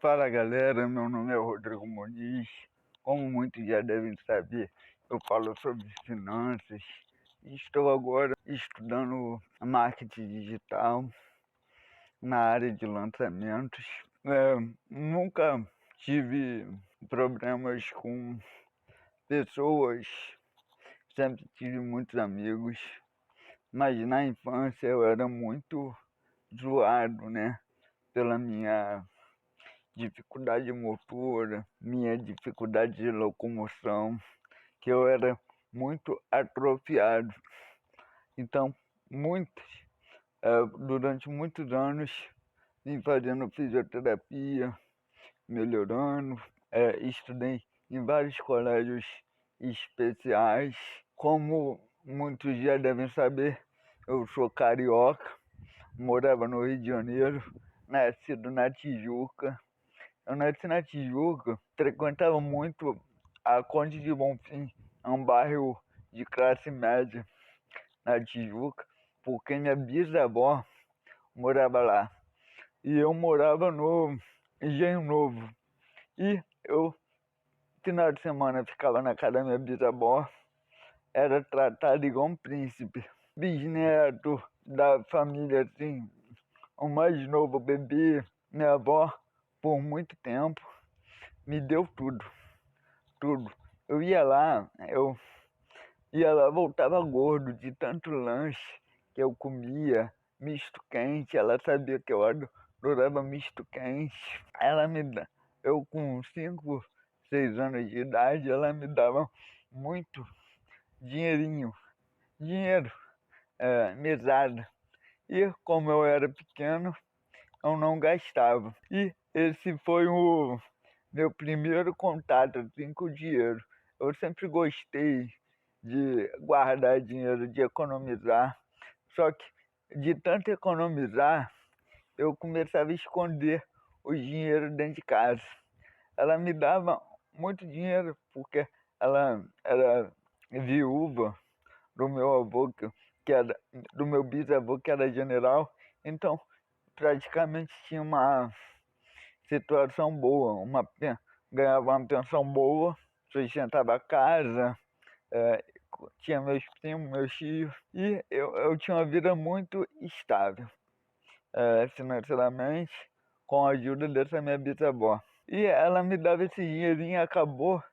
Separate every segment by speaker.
Speaker 1: Fala galera, meu nome é Rodrigo Muniz. Como muitos já devem saber, eu falo sobre finanças. Estou agora estudando marketing digital na área de lançamentos. Nunca tive problemas com pessoas, sempre tive muitos amigos, mas na infância eu era muito zoado, né? Pela minha dificuldade motora, minha dificuldade de locomoção, que eu era muito atrofiado. Então, durante muitos anos, vim fazendo fisioterapia, melhorando, estudei em vários colégios especiais. Como muitos já devem saber, eu sou carioca, morava no Rio de Janeiro, nascido na Tijuca. Eu nasci na Tijuca, frequentava muito a Conde de Bonfim, é um bairro de classe média na Tijuca, porque minha bisavó morava lá. E eu morava no Engenho Novo. E eu, final de semana, ficava na casa da minha bisavó, era tratado igual um príncipe. Bisneto da família, assim, o mais novo bebê, minha avó, por muito tempo, me deu tudo. Eu ia lá, voltava gordo de tanto lanche que eu comia, misto quente, ela sabia que eu adorava misto quente. Eu com 5, 6 anos de idade, ela me dava muito dinheiro, mesada. E como eu era pequeno, eu não gastava. E esse foi o meu primeiro contato assim, com o dinheiro. Eu sempre gostei de guardar dinheiro, de economizar. Só que de tanto economizar, eu começava a esconder o dinheiro dentro de casa. Ela me dava muito dinheiro porque ela era viúva do meu avô, que era do meu bisavô, que era general. Então, praticamente tinha uma situação boa, ganhava uma pensão boa, sustentava a casa, tinha meus primos, meus tios, e eu tinha uma vida muito estável, financeiramente, com a ajuda dessa minha bisavó. E ela me dava esse dinheirinho e acabou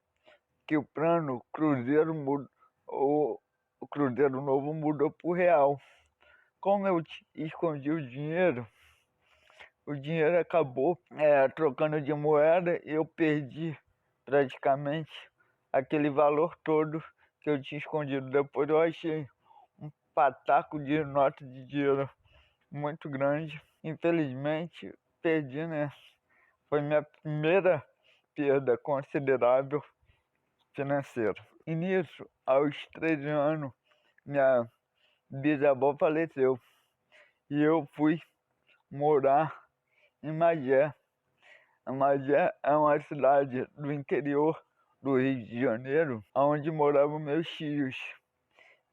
Speaker 1: que o plano Cruzeiro mudou, o Cruzeiro Novo mudou para o Real. Como eu escondi o dinheiro acabou trocando de moeda e eu perdi praticamente aquele valor todo que eu tinha escondido. Depois eu achei um pataco de nota de dinheiro muito grande. Infelizmente, perdi, né? Foi minha primeira perda considerável financeira. E nisso, aos 13 anos, minha bisavó faleceu. E eu fui morar em Magé. A Magé é uma cidade do interior do Rio de Janeiro, onde moravam meus tios.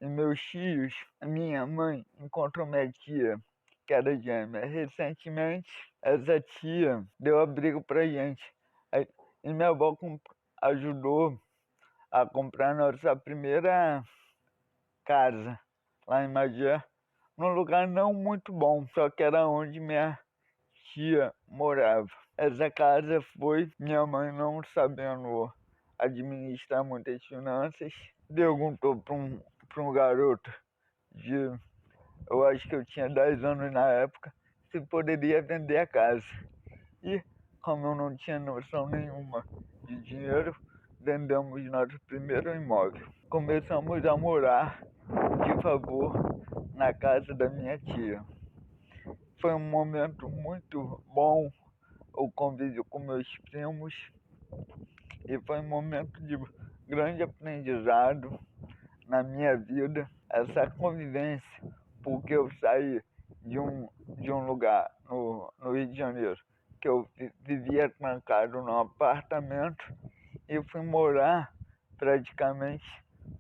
Speaker 1: E meus tios, minha mãe encontrou minha tia, que era gêmea. Recentemente, essa tia deu abrigo pra gente. E minha avó ajudou a comprar nossa primeira casa lá em Magé, num lugar não muito bom, só que era onde minha tia morava. Essa casa foi minha mãe não sabendo administrar muitas finanças, perguntou para um garoto eu acho que eu tinha 10 anos na época, se poderia vender a casa. E como eu não tinha noção nenhuma de dinheiro, vendemos nosso primeiro imóvel. Começamos a morar de favor na casa da minha tia. Foi um momento muito bom o convívio com meus primos e foi um momento de grande aprendizado na minha vida, essa convivência, porque eu saí de um lugar no Rio de Janeiro, que eu vivia trancado num apartamento e fui morar praticamente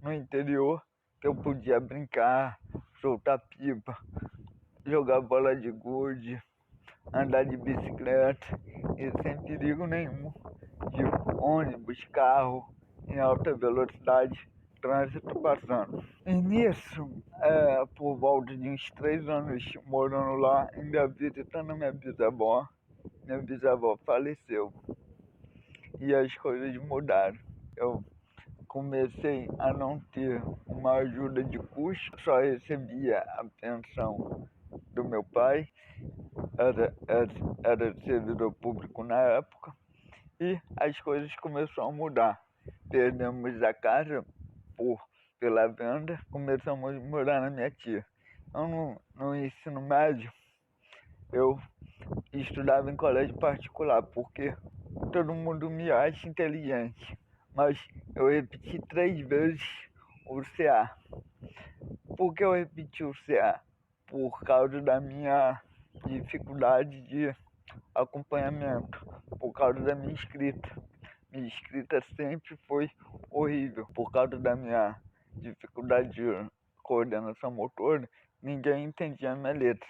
Speaker 1: no interior, que eu podia brincar, soltar pipa, jogar bola de gude, andar de bicicleta e sem perigo nenhum de ônibus, carro em alta velocidade, trânsito passando. E nisso, por volta de uns 3 anos morando lá, ainda visitando minha bisavó faleceu e as coisas mudaram. Eu comecei a não ter uma ajuda de custo, só recebia a pensão do meu pai, era servidor público na época, e as coisas começaram a mudar. Perdemos a casa pela venda, começamos a morar na minha tia. Então, no ensino médio, eu estudava em colégio particular, porque todo mundo me acha inteligente, mas eu repeti 3 vezes o CA. Por que eu repeti o CA? Por causa da minha dificuldade de acompanhamento, por causa da minha escrita. Minha escrita sempre foi horrível. Por causa da minha dificuldade de coordenação motora, ninguém entendia a minha letra.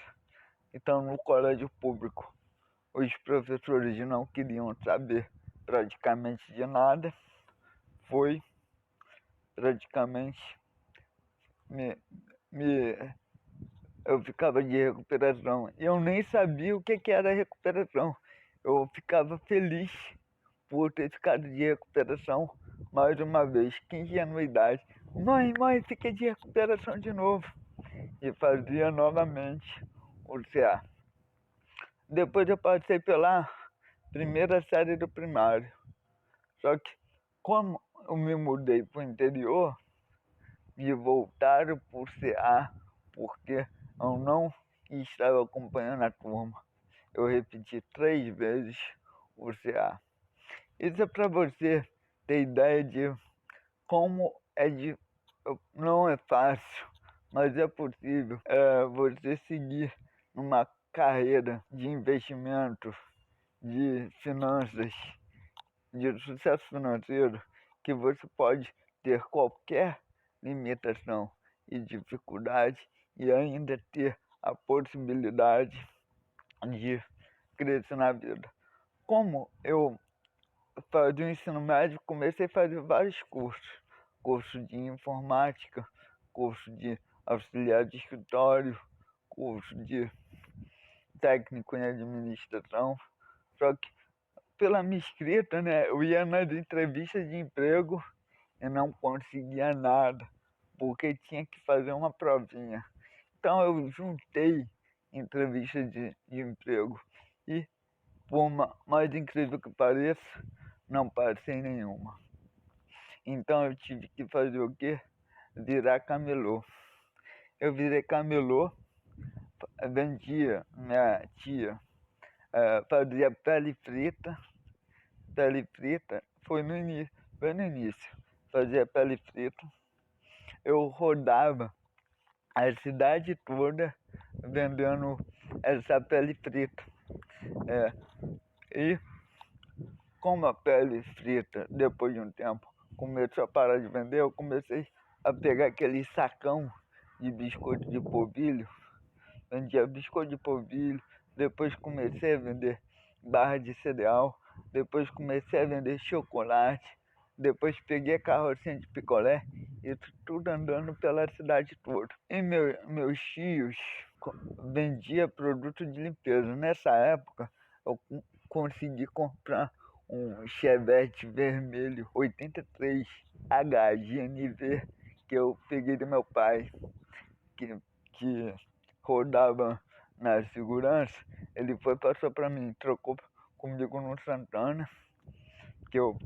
Speaker 1: Então, no colégio público, os professores não queriam saber praticamente de nada. Foi praticamente eu ficava de recuperação. Eu nem sabia o que era recuperação. Eu ficava feliz por ter ficado de recuperação mais uma vez, que ingenuidade. Mãe, fiquei de recuperação de novo. E fazia novamente o CA. Depois eu passei pela primeira série do primário. Só que, como eu me mudei para o interior, me voltaram por CA, porque eu não estava acompanhando a turma. Eu repeti 3 vezes o CA. Isso é para você ter ideia de como não é fácil, mas é possível você seguir numa carreira de investimento, de finanças, de sucesso financeiro, que você pode ter qualquer limitação e dificuldade e ainda ter a possibilidade de crescer na vida. Como eu fazia o ensino médio, comecei a fazer vários curso de informática, curso de auxiliar de escritório, curso de técnico em administração. Só que pela minha escrita, né, eu ia nas entrevistas de emprego e não conseguia nada, porque tinha que fazer uma provinha. Então eu juntei entrevistas de emprego e, por mais incrível que pareça, não passei nenhuma. Então eu tive que fazer o quê? Virar camelô. Eu virei camelô, vendia, minha tia fazia pele frita. Pele frita foi no início. Fazia pele frita. Eu rodava a cidade toda vendendo essa pele frita. E como a pele frita, depois de um tempo, começou a parar de vender, eu comecei a pegar aquele sacão de biscoito de polvilho. Vendia biscoito de polvilho, depois comecei a vender barra de cereal, depois comecei a vender chocolate, depois peguei a carrocinha de picolé, isso tudo andando pela cidade toda. E meus tios vendia produto de limpeza. Nessa época, eu consegui comprar um Chevette vermelho 83 HGNV que eu peguei do meu pai, que rodava na segurança. Ele passou para mim, trocou comigo no Santana, que eu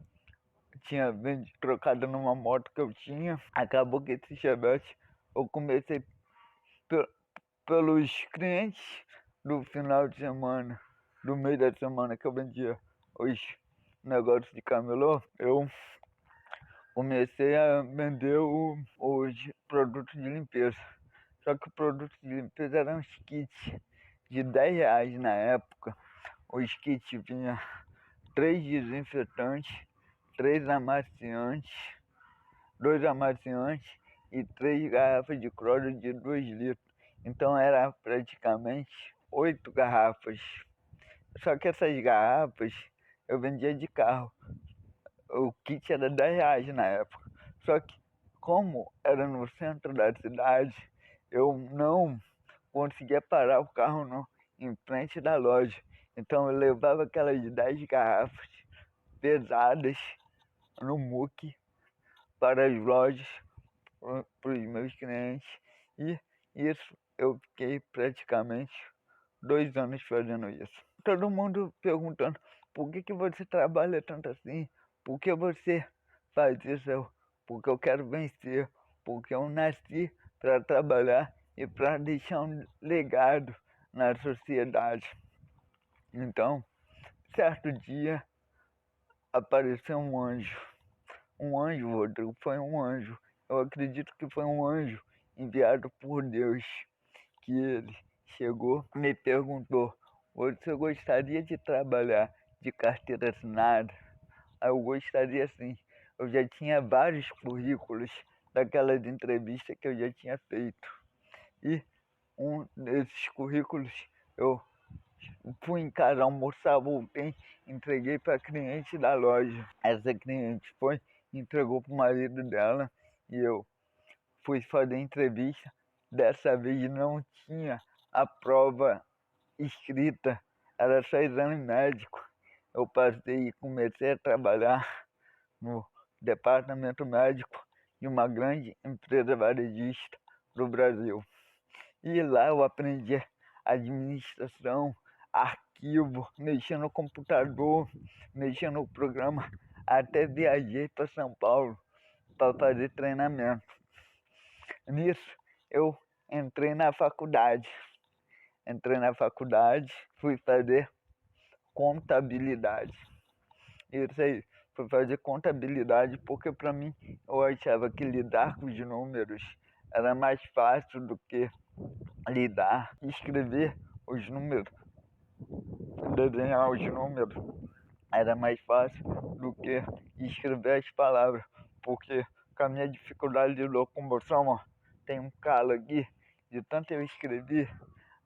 Speaker 1: tinha trocado numa moto que eu tinha. Acabou que esse Chevette eu comecei pelos clientes do final de semana, do meio da semana que eu vendia os negócios de camelô, eu comecei a vender os produtos de limpeza. Só que o produto de limpeza era uns kits de R$ 10 na época. Os kits vinha 3 desinfetantes, 3 amaciantes, 2 amaciantes e 3 garrafas de cloro de 2 litros. Então era praticamente 8 garrafas Só que essas garrafas eu vendia de carro. O kit era R$ 10 na época. Só que, como era no centro da cidade, eu não conseguia parar o carro em frente da loja. Então eu levava aquelas 10 garrafas pesadas no muque para as lojas, para os meus clientes. E isso eu fiquei praticamente 2 anos fazendo isso. Todo mundo perguntando, por que você trabalha tanto assim? Por que você faz isso? Porque eu quero vencer, porque eu nasci para trabalhar e para deixar um legado na sociedade. Então, certo dia apareceu um anjo. Um anjo, Rodrigo, foi um anjo. Eu acredito que foi um anjo enviado por Deus, que ele chegou e me perguntou, você gostaria de trabalhar de carteira assinada? Aí eu gostaria sim. Eu já tinha vários currículos daquelas entrevistas que eu já tinha feito. E um desses currículos eu fui em casa almoçar, voltei, entreguei para a cliente da loja. Essa cliente foi, entregou para o marido dela e eu fui fazer entrevista. Dessa vez não tinha a prova escrita, era só exame médico. Eu passei e comecei a trabalhar no departamento médico de uma grande empresa varejista do Brasil. E lá eu aprendi administração, arquivo, mexer no computador, mexer no programa. Até viajei para São Paulo para fazer treinamento. Nisso eu entrei na faculdade. Fui fazer contabilidade. Isso aí, fui fazer contabilidade porque para mim eu achava que lidar com os números era mais fácil do que lidar, escrever os números, desenhar os números era mais fácil do que escrever as palavras, porque com a minha dificuldade de locomoção, ó, tem um calo aqui, de tanto eu escrever,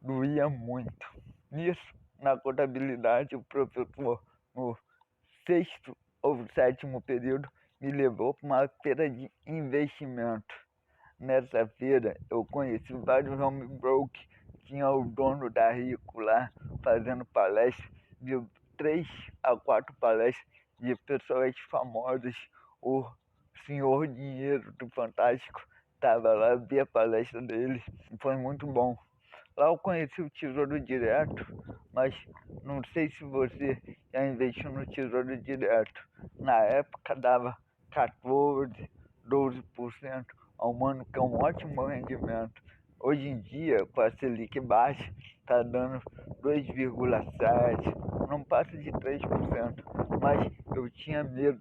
Speaker 1: doía muito. Nisso, na contabilidade, o professor, no sexto ou sétimo período, me levou para uma feira de investimento. Nessa feira, eu conheci vários home broke, tinha o dono da Rico lá fazendo palestra, vi 3 a 4 palestras de pessoas famosas. O Senhor Dinheiro do Fantástico estava lá, vi a palestra dele, foi muito bom. Lá eu conheci o Tesouro Direto, mas não sei se você já investiu no Tesouro Direto. Na época dava 14, 12% ao ano, que é um ótimo rendimento. Hoje em dia, com a Selic baixa, está dando 2,7%, não passa de 3%. Mas eu tinha medo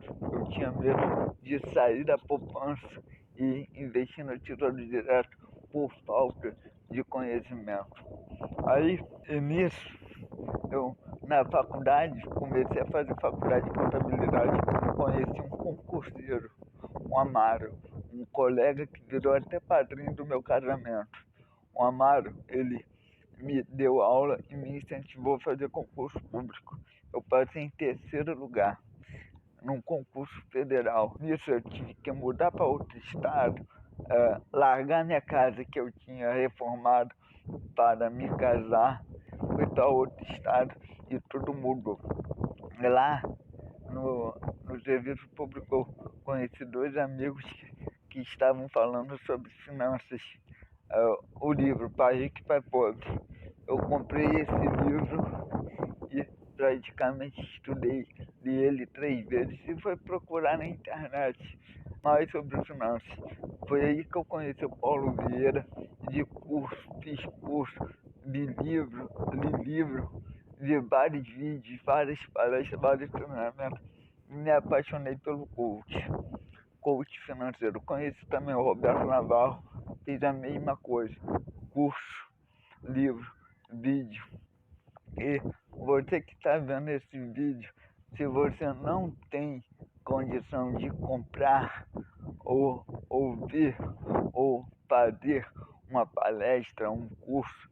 Speaker 1: de sair da poupança e investir no Tesouro Direto por falta de conhecimento. Aí, nisso, eu na faculdade, comecei a fazer faculdade de contabilidade, conheci um concurseiro, um Amaro, um colega que virou até padrinho do meu casamento. O Amaro, ele me deu aula e me incentivou a fazer concurso público. Eu passei em terceiro lugar num concurso federal. Nisso eu tive que mudar para outro estado, largar minha casa que eu tinha reformado para me casar, fui para outro estado e tudo mudou. Lá no serviço público eu conheci 2 amigos que estavam falando sobre finanças. O livro Pai Rico e Pai Pobre. Eu comprei esse livro e praticamente estudei, li ele 3 vezes e fui procurar na internet mais sobre finanças. Foi aí que eu conheci o Paulo Vieira, de curso, fiz curso, li livro, vi vários vídeos, várias palestras, vários treinamentos e me apaixonei pelo coach financeiro. Conheci também o Roberto Navarro, fiz a mesma coisa, curso, livro, vídeo. E você que está vendo esse vídeo, se você não tem condição de comprar ou ouvir ou fazer uma palestra, um curso,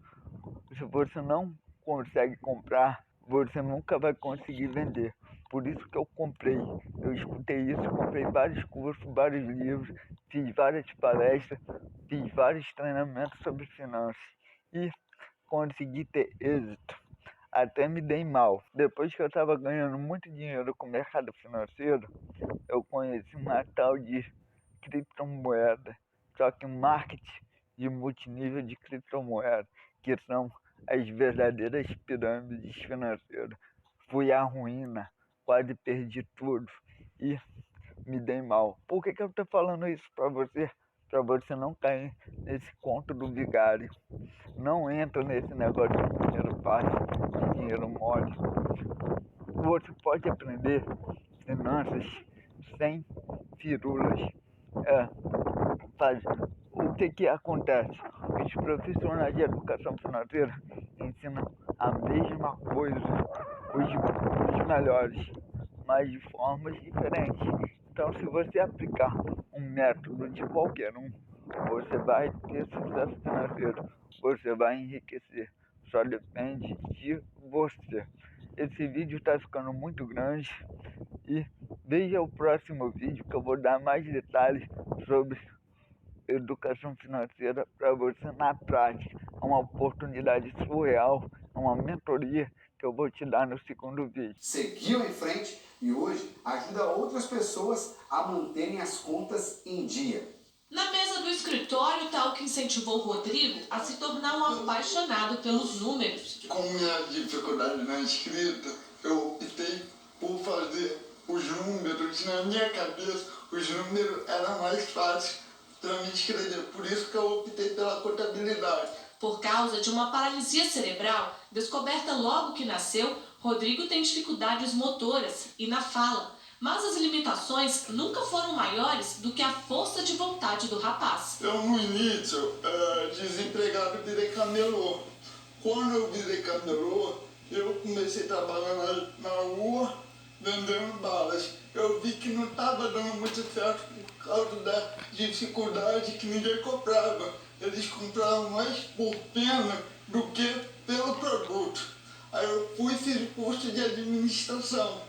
Speaker 1: se você não consegue comprar, você nunca vai conseguir vender. Por isso que eu comprei. Eu escutei isso, comprei vários cursos, vários livros, fiz várias palestras, fiz vários treinamentos sobre finanças e consegui ter êxito. Até me dei mal. Depois que eu estava ganhando muito dinheiro com o mercado financeiro, eu conheci uma tal de criptomoeda. Só que marketing de multinível de criptomoeda, que são as verdadeiras pirâmides financeiras. Fui à ruína, quase perdi tudo e me dei mal. Por que eu tô falando isso para você? Para você não cair nesse conto do vigário. Não entra nesse negócio de dinheiro fácil, de dinheiro mole. Você pode aprender finanças sem firulas. O que acontece? Os profissionais de educação financeira ensinam a mesma coisa, os melhores, mas de formas diferentes. Então, se você aplicar um método de qualquer um, você vai ter sucesso financeiro, você vai enriquecer. Só depende de você. Esse vídeo está ficando muito grande e veja o próximo vídeo que eu vou dar mais detalhes sobre educação financeira para você na prática. É uma oportunidade surreal, é uma mentoria que eu vou te dar no segundo vídeo.
Speaker 2: Seguiu em frente e hoje ajuda outras pessoas a manterem as contas em dia.
Speaker 3: Na mesa do escritório está o que incentivou Rodrigo a se tornar um apaixonado pelos números.
Speaker 4: Com minha dificuldade na escrita, eu optei por fazer os números na minha cabeça. Os números eram mais fáceis para me escrever, por isso que eu optei pela contabilidade.
Speaker 3: Por causa de uma paralisia cerebral, descoberta logo que nasceu, Rodrigo tem dificuldades motoras e na fala. Mas as limitações nunca foram maiores do que a força de vontade do rapaz.
Speaker 4: Eu, no início, desempregado, virei camelô. Quando eu virei camelô, eu comecei a trabalhar na rua, vendendo balas. Eu vi que não estava dando muito certo por causa da dificuldade que ninguém comprava. Eles compravam mais por pena do que pelo produto. Aí eu fui e fiz curso de administração.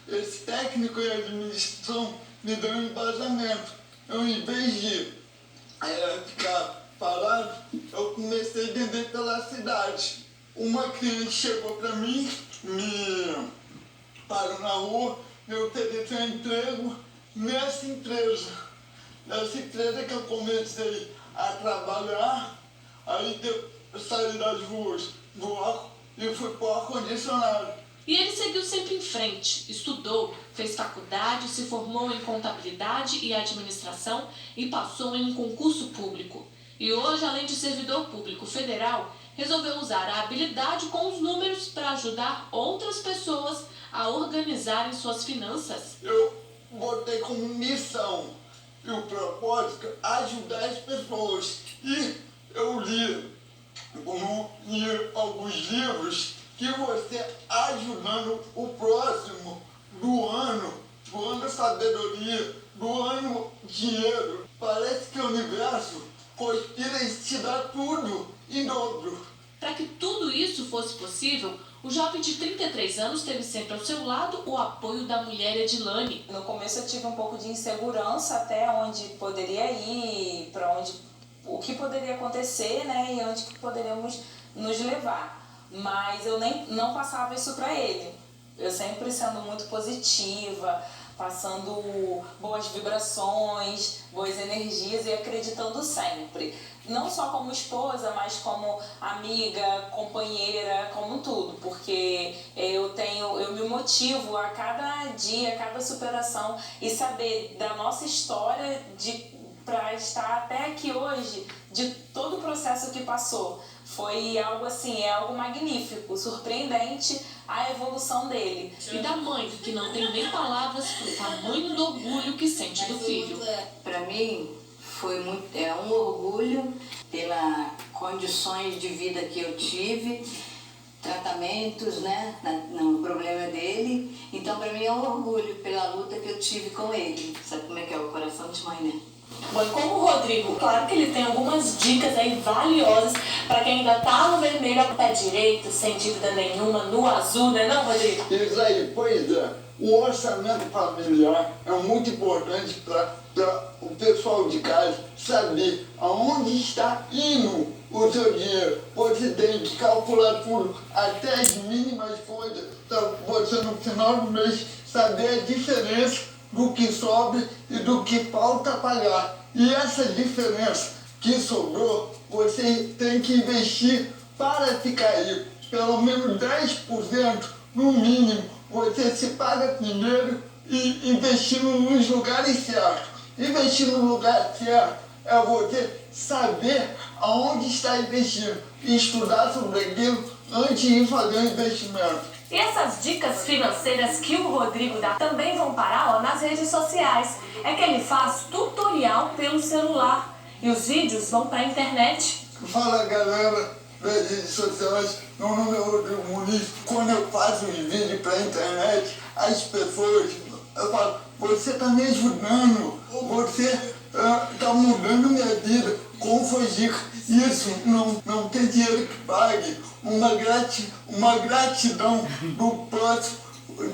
Speaker 4: Esse técnico em administração me deu um embasamento. Eu, em vez de ficar parado, eu comecei a vender pela cidade. Uma cliente chegou para mim, me parou na rua, me ofereceu um emprego nessa empresa. Nessa empresa que eu comecei a trabalhar, aí eu saí das ruas do ar e fui para o ar-condicionado.
Speaker 3: E ele seguiu sempre em frente, estudou, fez faculdade, se formou em contabilidade e administração e passou em um concurso público. E hoje, além de servidor público federal, resolveu usar a habilidade com os números para ajudar outras pessoas a organizarem suas finanças.
Speaker 4: Eu botei como missão e o propósito ajudar as pessoas. E eu li alguns livros que você ajudando o próximo, doando sabedoria, doando dinheiro. Parece que o universo conspira e te dá tudo em dobro.
Speaker 3: Para que tudo isso fosse possível, o jovem de 33 anos teve sempre ao seu lado o apoio da mulher Edilane.
Speaker 5: No começo eu tive um pouco de insegurança até onde poderia ir, para onde, o que poderia acontecer, né, e onde que poderíamos nos levar. Mas eu não passava isso para ele. Eu sempre sendo muito positiva, passando boas vibrações, boas energias e acreditando sempre. Não só como esposa, mas como amiga, companheira, como tudo. Porque eu me motivo a cada dia, a cada superação e saber da nossa história para estar até aqui hoje, de todo o processo que passou. Foi algo assim, é algo magnífico, surpreendente a evolução dele.
Speaker 3: E da mãe, que não tem nem palavras para o tamanho do orgulho que sente do filho.
Speaker 6: Para mim, foi um orgulho pelas condições de vida que eu tive, tratamentos, né, no problema dele. Então, para mim é um orgulho pela luta que eu tive com ele. Sabe como é que é o coração de mãe, né?
Speaker 3: Bom, e como o Rodrigo, claro que ele tem algumas dicas aí valiosas para quem ainda tá no vermelho com o pé direito, sem dívida nenhuma, no azul, né não, Rodrigo?
Speaker 4: Isso aí, pois é. O orçamento familiar é muito importante para o pessoal de casa saber aonde está indo o seu dinheiro. Você tem que calcular tudo, até as mínimas coisas, para você no final do mês saber a diferença do que sobra e do que falta pagar. E essa diferença que sobrou, você tem que investir para ficar rico. Pelo menos 10% no mínimo, você se paga primeiro e investindo nos lugares certos. Investir no lugar certo é você saber aonde está investindo e estudar sobre aquilo antes de fazer o investimento.
Speaker 3: E essas dicas financeiras que o Rodrigo dá também vão parar nas redes sociais. É que ele faz tutorial pelo celular e os vídeos vão para a internet.
Speaker 4: Fala galera das redes sociais, meu nome é Rodrigo Muniz. Quando eu faço os vídeos para a internet, as pessoas falam, você está me ajudando, você está mudando minha vida. Como foi dica? Isso não tem dinheiro que pague. Uma gratidão do próximo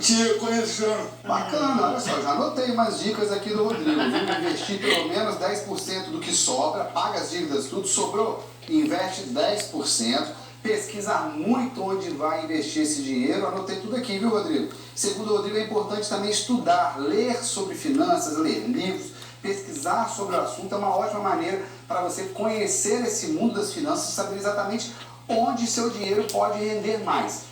Speaker 4: te reconhecendo.
Speaker 2: Bacana, olha só, já anotei umas dicas aqui do Rodrigo. Vamos investir pelo menos 10% do que sobra, paga as dívidas tudo, sobrou, investe 10%, pesquisar muito onde vai investir esse dinheiro. Anotei tudo aqui, viu, Rodrigo? Segundo o Rodrigo, é importante também estudar, ler sobre finanças, ler livros, pesquisar sobre o assunto. É uma ótima maneira para você conhecer esse mundo das finanças e saber exatamente onde seu dinheiro pode render mais.